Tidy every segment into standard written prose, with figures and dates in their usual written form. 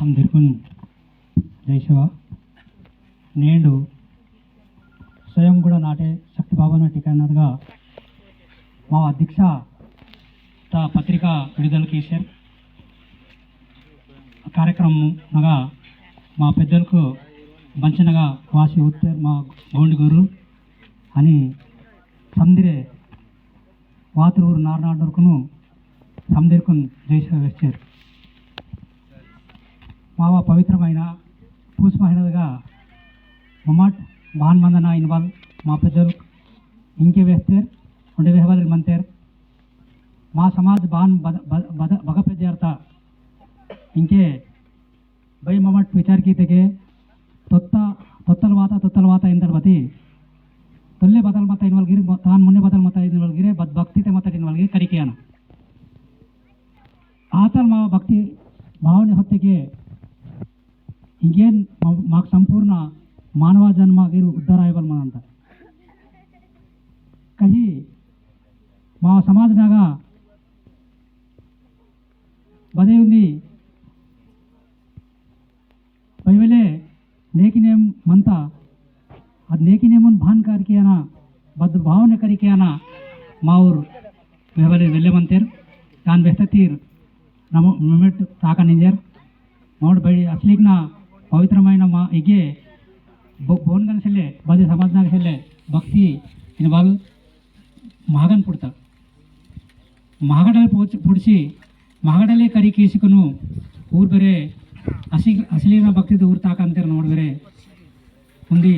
అందరికీ జై శివ. నేడు స్వయం కూడా నాటే శక్తి భావన టీకాన్నదిగా మా అధ్యక్ష పత్రిక విడుదల చేశారు. కార్యక్రమంగా మా పెద్దలకు మంచినగా వాసి ఉత్తర్ మా గోండి గురు అని సందిరే వాతూరు నారనాడుకును సందిర్కు జై శివ వేశారు. మావ పవిత్రమైన పూస్ మహిళగా మమాట్ బాన్ మందన ఇన్వాల్ మా పెద్దలు ఇంకే వేస్తారు ఉండే వేహవాళ్ళు మంతేరు మా సమాజ్ బాన్ బగ పెద్దారత ఇంకే బై మమాట్ విచారకి తెగే ತೊತ್ತಲ ವಾತ ಎಂದರ ಬತಿ ತೊಲ್ಲೆ ಬದಲ್ ಮತ ಇನ್ವಲ್ಗಿರಿ ತಾನು ಮುನ್ನೆ ಬದಲ್ ಮತ ಇನ್ವಲ್ಗಿರಿ ಭಕ್ತಿತೆ ಮತ ಇನ್ವಲ್ಗಿರಿ ಕರಿಕೆಯನ ಆತಲ್ ಮಾ ಭಕ್ತಿ ಭಾವನೆ ಹೊತ್ತಿಗೆ ಹಿಂಗೇನು ಮಾకు ಸಂಪೂರ್ಣ ಮಾನವ ಜನ್ಮಗಿರು ಉದ್ಧಾರ ಆಯ್ವಲ್ ಅಂತ ಕಹಿ మా సమాజనాಗ ಬದೇ ఉంది ಪೈವೆಲೆ ನೇಕಿನೇಮ್ ಮಂತ ಅದು ನೇಕಿನೇಮನ್ ಭಾನ್ ಕಾರಿಕೆಯನ ಬದ್ ಭಾವನೆ ಕರಿಕೆಯನ ಮಾವ್ರು ಬೆವಲೆ ವೆಲ್ಲೆ ಮಂತೇರ್ ತಾನು ಬೆಸ್ತತೀರ್ ನಮ್ಮ ಮೂಮೆಂಟ್ ತಾಕ ನಿಂಜರ್ ಮೌಡ್ ಬೈ ಅಸ್ಲಿಗ್ನ ಪವಿತ್ರమైన మా ಇಗೆ ಬೋನ್ ಗನಸೆಲ್ಲೆ ಬದೇ ಸಮಾಜನಾಗ ಸೆಲ್ಲೆ ಭಕ್ತಿ ಇನ್ವಾಲ್ ಮಾಗನ್ ಪುಡ್ತ ಮಾಗಡಲೆ ಪುಡಿಸಿ ಮಾಗಡಲೆ ಕರಿ ಕೀಸಿಕನು ಊರು ಬೇರೆ ಅಸಲಿನ ಭಕ್ತಿದ ಊರು ತಾಕಂತೀರ ನೋಡಿದ್ರೆ ఉంది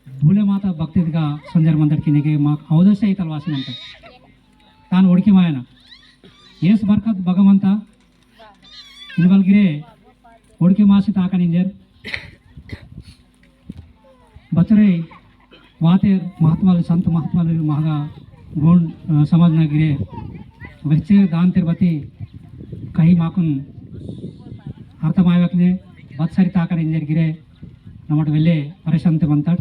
భూలే మాత భక్తిగా సంజర్ మందడికి మాకు అవదశ అయితల్ వాసిన ಅಂತ ತಾನು ಒಡಕಿ ಮಾಯನ ಏಸ್ ಬರ್ಕತ್ ಭಗವಂತ ಇನ್ವಲ್ಗಿರೆ ಒಡಕಿ ಮಾಸಿ ತಾಕ ನಿಂಜರ್ बचरे वाते महात्मा संत महात्मा महागा गोंड समाजना गिरे वेचे दान तेर बती कहीं माकुन अर्थमायवकने बत्सरी ताकन इंजर गिरे नमट वेल्ले परेशान ते बनताड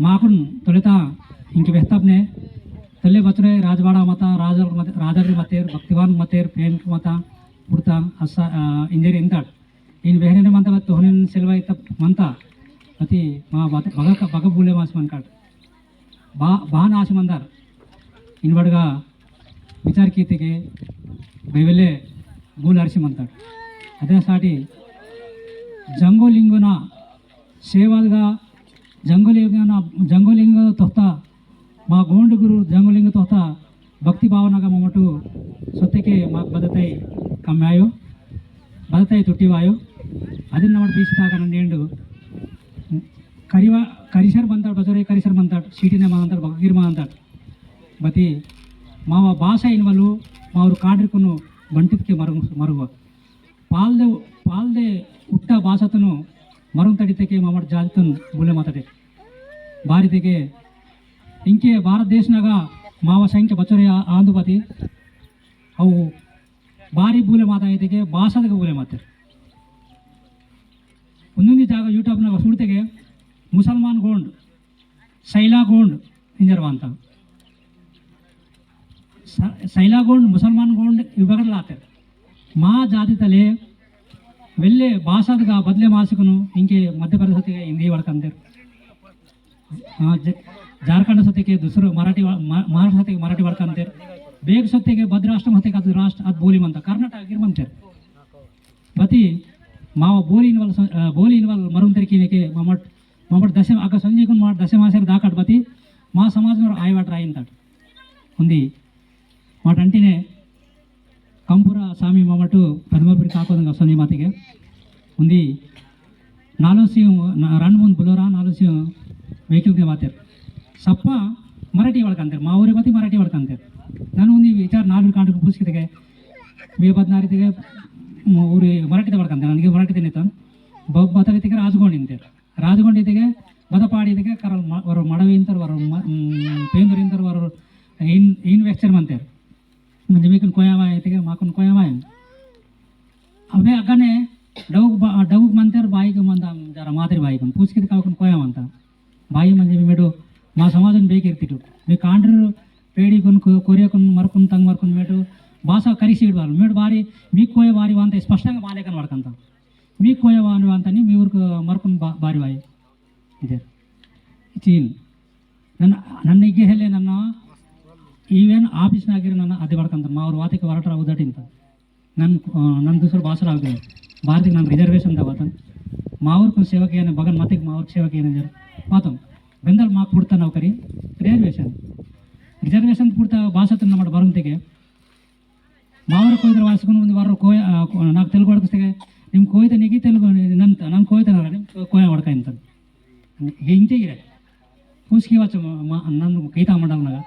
माकुन तोलेता इंके बेहताबने तल्ले बचरे राजवाड़ा मता राजगरी मतेर भक्तिवान मतेर प्रेम मता पुरता असा इंजरी इंताड इन वेहने मंता बत तोहने सेलवा इतप मंता अति मा बग बूले मास मनकाड बान आश मंदार इन बड़गा विचार कीतिगे बेवेले बूल अरसी मंताड अदे साटी जंगोलिंगुना सेवादगा जंगोलिंग तोहता मा गोंड गुरु जंगोलिंग तोहता भक्ति भावनागा मोमटू सोत्तेके माक बदतई कम्मायो बदतई तुट्टिवायो अदन नमट बीसितागन नेंडु करिसर ಬಂತಾಡ್ ಬಜರೆ ಕರಿಸರ್ ಬಂತಾಡ್ ಸಿಟಿನೆ ಮಾಂತಾಡ್ ಬಗಗಿರ್ ಮಾಂತಾಡ್ ಬತಿ ಮಾವ ಭಾಷಾ ಇನ್ವಲು ಮಾವರು ಕಾಡ್ರಿಕನು ಬಂಟಿದ್ಕೆ ಮರುಗ ಪಾಲ್ದೆ ಉಟ್ಟ ಭಾಷಾತನು ಮರುಗ್ ತಡಿತೆಗೆ ಮಾಮಡ್ ಜಾತನ್ ಬುಲೆ ಮಾತಾಡೆ ಬಾರಿ ತೆಗೆ ಇಂಕೆ ಭಾರತ ದೇಶನಾಗ ಮಾವ ಸಂಖ್ಯೆ ಬಚರೆ ಆಂದು ಬತಿ ಅವು ಬಾರಿ ಬೂಲೆ ಮಾತಾಯಿತೆಗೆ ಭಾಷಾದಾಗ ಬೂಲೆ ಮಾತಾಡ್ತಾರೆ ಒಂದೊಂದು ಜಾಗ ಯೂಟ್ಯೂಬ್ನಾಗ ಸುಡ್ತೆಗೆ ಮುಸಲ್ಮಾನ್ ಗೋಂಡ್ ಸೈಲಾ ಗೋಂಡ್ ಇಂಜರ್ವ ಅಂತ ಸೈಲಾ ಗೋಂಡ್ ಮುಸಲ್ಮಾನ್ ಗೋಂಡ್ ಇವಾಗಲಾತಾರೆ ಮಾ ಜಾತಿ ತಲೆ ವೆಲ್ಲೆ ಭಾಷಾದಗ ಬದಲೆ ಮಾಸಿಕನು ಇಂಕೆ ಮಧ್ಯಪ್ರದೇಶ ಸತಿಗೆ ಹಿಂದಿ ಒಡ್ಕಂದೇರು ಜಾರ್ಖಂಡ್ ಸತಿಗೆ ದುಸರು ಮರಾಠಿ ಮಹಾರಾಷ್ಟ್ರ ಸತಿಗೆ ಮರಾಠಿ ಒಡ್ಕಂತೇರು ಬೇಗ ಸತಿಗೆ ಭದ್ರಾಷ್ಟ್ರ ಸತಿಗೆ ಅದು ರಾಷ್ಟ್ರ ಅದು ಬೋಲಿಮಂತ ಕರ್ನಾಟಕ ಆಗಿರ್ಮಂತೇರು ಬತಿ ಮಾವ ಬೋಲಿ ಇನ್ವಾಲ್ ಮರುನ್ ತರಿಕಿನೆಗೆ ममट दशम आग संजय को दशमासर दाकट बती मा समाज आयवाट रायंताड उंदी माट अंटिने कंपुर स्वामी ममटू पदमपुरी काकोदंग संजय मातिगे उंदी नालो सी रन मुंद बुलोरा नालो सी वेहिकल के मातेर सप्प मराठी वळकंतेर मा ऊरी बती मराठी वळकंतेर नानु उंदी विचार नालू कांड पूछकितेगे बे बदनारितेगे ऊरी मराठी वळकंतेर ನನಗೆ मराठी तेनेतन बतरितेगे राजगोंड राजगोंडितेगे बदपाडितेगे करल वर मडवी इंतर वर पेंदूर इंतर वर इन वेक्चर मंतेर म्हणजे मीकन कोयामा येतेगे माकन कोयामा अवे अगने डवुक मंतेर बाईक मंदा जरा मातरी बाईक पूछकित काकन कोयामा अंत बाई म्हणजे मेडू मा समाजन बेकिर्तिटू मी कांड्र पेडी कोन कोरिया कोन मरकुन तंग मरकुन मेडू ಭಾಷಾ ಕರಿಸಿ ಇಡಬಾರ್ದು ಮೇಡ್ ಬಾರಿ మీకు కోయ వారి వంత స్పష్టంగా బాలే కనబడకంత మీకు కోయ వారి వంతని మీ ఊరికి మరకుని బారి వాయి ಇದೆ ಚೀನ್ ನನ್ನ ಈಗ ಹೇಳಿ ನನ್ನ ಈವೇನು ಆಫೀಸ್ನಾಗಿರೋ ನನ್ನ ಅದೇ ಬಡ್ಕಂತ ಅವ್ರ ವಾತಕ್ಕೆ ಹೊರಟ್ರ ಉದಾಟಿಂತ ನನ್ನ ದುಸರು ಭಾಷೆ ಆಗಿದೆ ಭಾರತಿಗೆ ನಾನು ರಿಸರ್ವೇಷನ್ ತಗೋತಾನೆ ಮಾವ್ರ ಸೇವಕ್ಕೆ ಏನು ಬಗನ್ ಮತ್ತಿಗೆ ಮಾವ್ರ ಸೇವಕ್ಕೆ ಏನಿದೆ ಮಾತು ಬೆಂದಲ್ ಮಾಕ್ ಬಿಡ್ತಾ ನಾವು ಕರಿ ರಿಸರ್ವೇಷನ್ ಬಿಡ್ತಾ ಭಾಷೆ ನಮ್ಮ ಬರಂತಿಗೆ ಮಾವರ ಕೊಯ್ದ್ರೆ ವಾಸ್ಕೊಂಡು ಒಂದು ವಾರ ಕೋಯ నాకు తెలుగు వడకస్తే ನಿಮ್ಮ కోయిత నీకు తెలుగు ನನ್ನ కోయిత ನಿಮ್ಮ కోయ వడక ఇంత ఇంತೆ ಇರೆ పూసికి వచ్చు నన్ను కైత మండలం నాಗ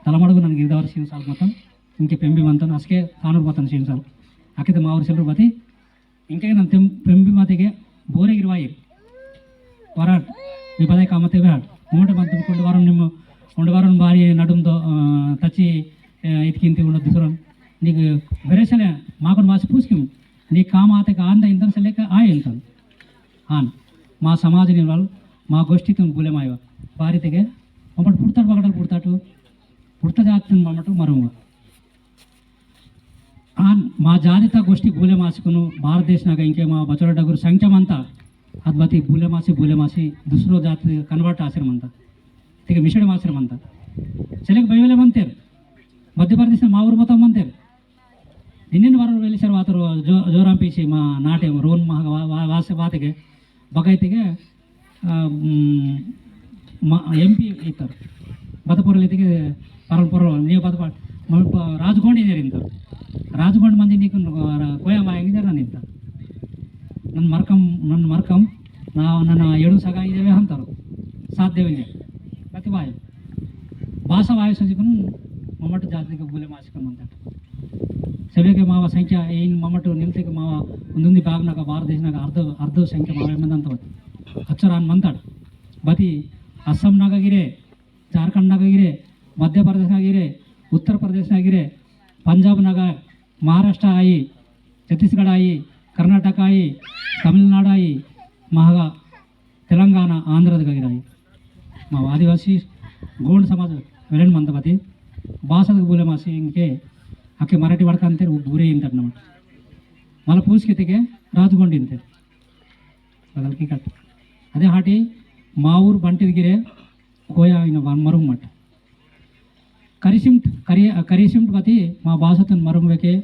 ತಲಮಡಗು ನನಗೆ ಇದ್ದವರು ಸೀನ್ ಸಾಲ್ ಮತ್ತನ್ ಇಂಕೆ ಪೆಂಬಿ ಮಂತನ್ ಅಸ್ಕೆ ಕಾನೂರು ಮತ್ತನ್ ಸೀನ್ ಸಾಲ್ ಹಾಕಿದ ಮಾವ್ರ ಸೆಲ್ರು ಬತಿ ಇಂಕೆ ನನ್ನ ಪೆಂಬಿ ಮಾತಿಗೆ ಬೋರೆಗಿರುವಾಯಿ ವರಾಟ್ మీ పదే కామతే వేడ్ మూట మంతం ಕೊಂಡು వారం ನಿಮ್ಮ ಒಂದು ವಾರ ಬಾರಿ ನಡುಮ್ದು ತಚ್ಚಿ ಇದ್ಕಿಂತಿ ಉಂಡ ದುಸರನ್ నీకు వెరేసలే మాకు మాసి పూసుకుం నీ కామాతకి ఆంద ఇంతన సలేక ఆయ ఇంతను ఆన్ మా సమాజని వాళ్ళు మా గోష్ఠితో బులెమాయ ಬಾರಿತೆಗೆ ಒಮ್ಮಟ್ಟು ಪುಡ್ತಾಡು ಬಗಡಲ್ಲಿ ಪುಡ್ತಾಟು ಪುಡ್ತದೆ ಆಗ್ತಾನೆ ಮಮ್ಮಟ್ಟು ಮರುವ ಆನ್ మా జాతిత గోష్ఠి బూలెమాసుకును భారతదేశనాಗ ఇంకే మా బచోడ డగురు సంఖ్యమంతా ಅದ್ಬತಿ ಬೂಲೆಮಾಸಿ ದುಸರೋ ಜಾತಿ ಕನ್ವರ್ಟ್ ಆಶ್ರಮ ಅಂತ ಈಗ ಮಿಷಡೆ ಆಶ್ರಮ ಅಂತ ಸೆಲೆಗೆ ಬೈವಲೆ ಬಂತೇರು ಮಧ್ಯಪ್ರದೇಶ మా ఊరు మొత్తం మంతేరు నిన్న వారు వెళ్ళేసారు వాతరు జోరాంపేసి మా నాటే రోన్ మా వాస వాతಗೆ ಬಗೈತಿಗೆ మా ఎంపీ ಇರ್ತಾರೆ ಬದಪುರಲ್ಲಿ ಇತ್ತಿಗೆ ಪರಲ್ಪುರ ನೀವು ರಾಜಗೊಂಡು ಇದ್ದೀರಿ ಇಂತ ರಾಜಗೊಂಡು ಮಂದಿ ನೀಕು ಕೋಯ ಮಾಗಿದ್ದಾರೆ ನಾನು ಇಂತ ನನ್ನ ಮರ್ಕಂ ನಾವು ನನ್ನ ಎಡು ಸಗ ಇದ್ದೇವೆ ಅಂತಾರೆ ಸಾಧ್ಯವಿದೆ ಪ್ರತಿ ಬಾಯಿ ಭಾಷಾ ವಾಯು ಸಜಿಕೊಂಡು ಮಮ್ಮಟ್ಟು ಜಾತಿಗೆ ಬುಲೆ ಮಾಸಿಕೊಂಡು ಅಂತ ಸಭೆಗೆ ಮಾವ ಸಂಖ್ಯೆ ಏನು ಮಮ್ಮಟ್ಟು ನಿಲ್ತಿಗೆ ಮಾವ ಒಂದೊಂದು ಭಾಗನಾಗ ಭಾರತ ದೇಶನಾಗ ಅರ್ಧ ಸಂಖ್ಯೆ ಮಾವ ಮಂದಿ ಅಂತ ಅಕ್ಷರ ಅನ್ ಮಂತಾಡು ಬತಿ ಅಸ್ಸಾಂನಾಗಿರೆ ಜಾರ್ಖಂಡ್ನಾಗಿರೆ ಮಧ್ಯಪ್ರದೇಶನಾಗಿರೆ ಉತ್ತರ ಪ್ರದೇಶನಾಗಿರೆ ಪಂಜಾಬ್ನಾಗ ಮಹಾರಾಷ್ಟ್ರ ಆಯಿ ಛತ್ತೀಸ್ಗಢ ಆಯಿ ಕರ್ನಾಟಕ ಆಯಿ ತಮಿಳುನಾಡು ಆಯಿ ಮಹಾಗ ತೆಲಂಗಾಣ ಆಂಧ್ರದಾಗಿರಾಯಿ మా ఆదివాసీ గోండ్ సమాజ వెళ్ళండి మంతపతి భాషకు బూలే మాసి ఇంకే అಕ್ಕೆ ಮರಾಠಿ ವಾಡ್ಕ ಅಂತಾರೆ ಬೂರೇ ಇಂತಾರೆ ನಮ್ಮ ಮళ్ళీ పూసికెతిಗೆ రాజుಗೊಂಡು ఇంತಾರೆ ಬದಲ್ಕಿ ಕಟ್ ಅದೇ ಹಾಟಿ మా ఊరు బంటిదిగిరే కోయ ఆయన మరుగు మట్ కరిసిమ్ట్ బతి మా భాషతో మరుగువేకే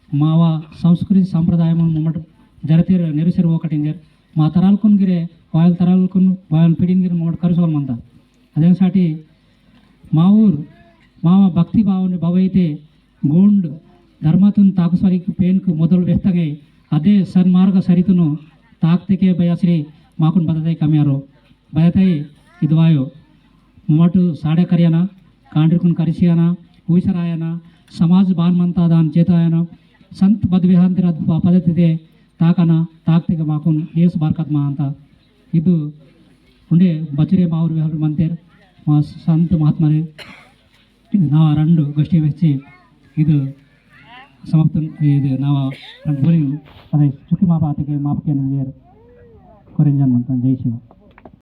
మావ సంస్కృతి సంప్రదాయం మమ్మట జరతీరు నెరుసెరు ఒకటింజర్ మా తరాలకునిగిరే వాయల తరాలకును వాయల పిడినిగిరి మమ్మట కరుసోలమంత అదే సాటి మా ఊరు మావ భక్తి భావని భవైతే ಗೋಂಡ್ ಧರ್ಮತನ್ ತಾಕುಸ್ವರಿಗೆ ಪೇನ್ಕು ಮೊದಲು ವ್ಯಕ್ತಗೈ ಅದೇ ಸನ್ಮಾರ್ಗ ಸರಿತನು ತಾಕ್ತಿಕೆ ಬಯಸ್ರಿ ಮಾಕುನ್ ಬದತೈ ಕಮ್ಯಾರೋ ಬಯತೈ ಇದ್ವಾಯೋ ಮಟು ಸಾಡೆ ಕರಿಯನ ಕಾಂಡ್ರಿಕುನ್ ಕರಿಸಿಯನ ಉಯಿಸರಾಯನ ಸಮಾಜ ಬಾನ್ಮಂತಾದಾನ್ ಚೇತಾಯನ ಸಂತ್ ಬದ್ವಿಹಾಂತಿರ ಪದ್ಧತಿದೆ ತಾಕನ ತಾಕ್ತಿಗೆ ಮಾಕುನ್ ಏಸು ಬಾರ್ಕತ್ಮ ಅಂತ ಇದು ಉಂಡೆ ಬಚರೆ ಮಾವ್ರು ವಿಹಾರ ಮಂತೇರ್ ಮಾ ಸಂತ ಮಹಾತ್ಮರೇ ಇದು ನಾವು ರಂಡು ಗೋಷ್ಠಿ ವೆಚ್ಚಿ ಇದು ಸಮಾಪ್ತ ಇದು ನಾವು ಬೋಲಿಂಗ್ ಅದೇ ಚುಕ್ಕಿ ಮಾಪಾತಿಗೆ ಮಾಪಕ್ಕೆ ಕೊರೆಂಜನ್ ಅಂತ ಜೈ ಶಿವ.